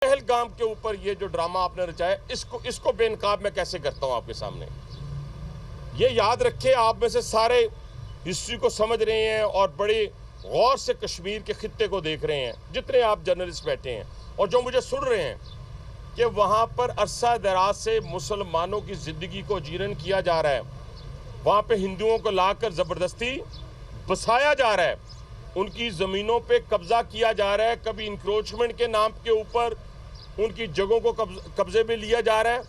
पहलगाम के ऊपर ये जो ड्रामा आपने रचाया, इसको बेनकाब मैं कैसे करता हूं आपके सामने। ये याद रखें, आप में से सारे हिस्ट्री को समझ रहे हैं और बड़े गौर से कश्मीर के खित्ते को देख रहे हैं, जितने आप जर्नलिस्ट बैठे हैं और जो मुझे सुन रहे हैं, कि वहाँ पर अरसा दराज से मुसलमानों की ज़िंदगी को जीर्ण किया जा रहा है। वहाँ पे हिंदुओं को लाकर ज़बरदस्ती बसाया जा रहा है, उनकी ज़मीनों पे कब्ज़ा किया जा रहा है। कभी इंक्रोचमेंट के नाम के ऊपर उनकी जगहों को कब्ज़े में लिया जा रहा है,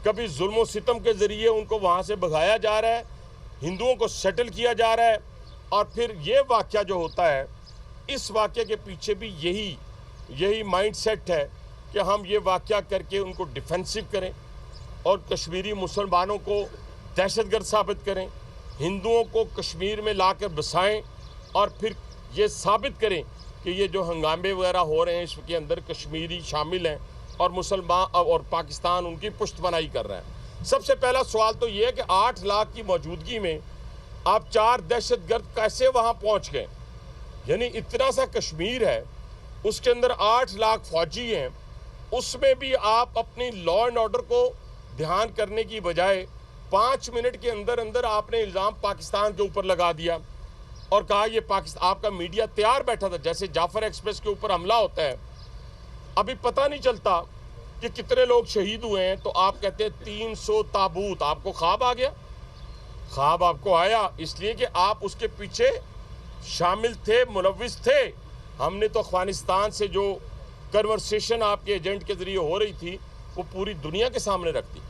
कभी जुल्म सितम के ज़रिए उनको वहाँ से भगाया जा रहा है, हिंदुओं को सेटल किया जा रहा है। और फिर ये वाक़या जो होता है, इस वाक़े के पीछे भी यही माइंड सेट है कि हम ये वाक़या करके उनको डिफेंसिव करें और कश्मीरी मुसलमानों को दहशतगर्द साबित करें, हिंदुओं को कश्मीर में लाकर बसाएं और फिर ये साबित करें कि ये जो हंगामे वगैरह हो रहे हैं इसके अंदर कश्मीरी शामिल हैं और मुसलमान और पाकिस्तान उनकी पुष्टबनाई कर रहा है। सबसे पहला सवाल तो ये है कि 8 लाख की मौजूदगी में आप 4 दहशतगर्द कैसे वहाँ पहुँच गए। यानी इतना सा कश्मीर है, उसके अंदर 8 लाख फौजी हैं, उसमें भी आप अपनी लॉ एंड ऑर्डर को ध्यान करने की बजाय 5 मिनट के अंदर अंदर आपने इल्ज़ाम पाकिस्तान के ऊपर लगा दिया और कहा ये पाकिस्तान। आपका मीडिया तैयार बैठा था, जैसे जाफर एक्सप्रेस के ऊपर हमला होता है, अभी पता नहीं चलता कि कितने लोग शहीद हुए हैं, तो आप कहते हैं 300 ताबूत। आपको ख्वाब आ गया, ख्वाब आपको आया इसलिए कि आप उसके पीछे शामिल थे, मुलव्विस थे। हमने तो अफगानिस्तान से जो कन्वर्सेशन आपके एजेंट के ज़रिए हो रही थी वो पूरी दुनिया के सामने रख दी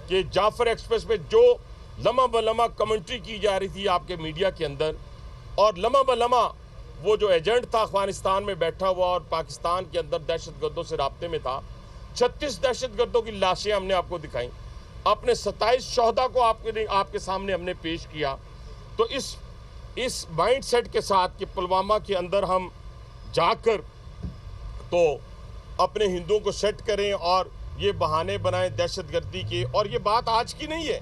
कि जाफर एक्सप्रेस पे जो लम्हा बलम्हा कमेंट्री की जा रही थी आपके मीडिया के अंदर, और लम्हा बलम्हा वो जो एजेंट था अफगानिस्तान में बैठा हुआ और पाकिस्तान के अंदर दहशतगर्दों से राब्ते में था, 36 दहशतगर्दों की लाशें हमने आपको दिखाई, अपने 27 शहदा को आपके सामने हमने पेश किया। तो इस माइंड सेट के साथ कि पुलवामा के अंदर हम जाकर तो अपने हिंदुओं को सेट करें और ये बहाने बनाएं दहशतगर्दी के, और ये बात आज की नहीं है,